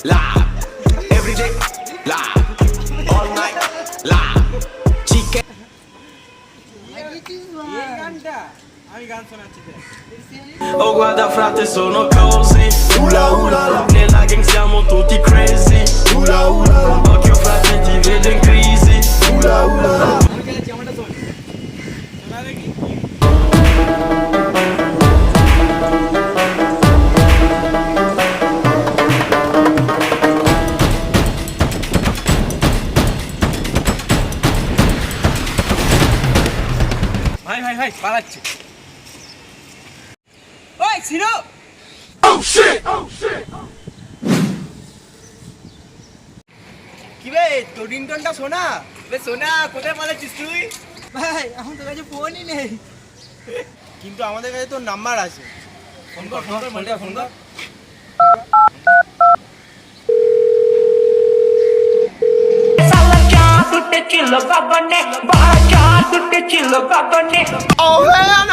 live, every day, live, all night, live. Chicken. Oh guarda frate sono così, ula ula la. Nella gang siamo tutti crazy, ula ula la. Occhio frate ti vedo in crisi, ula ula la. ভাই ভাই ভাই পালাচ্ছে। ওই সিরো, Oh shit! Oh shit! কি বে তোর রিংটোনটা শোনা। বে শোনা, কোথায় পালাচ্ছিস তুই? ভাই এখন তোর কাছে ফোনই নেই। কিন্তু আমাদের কাছে তোর নাম্বার আছে। ফোন কর ফোন কর মালটা ফোন কর। Oh, man,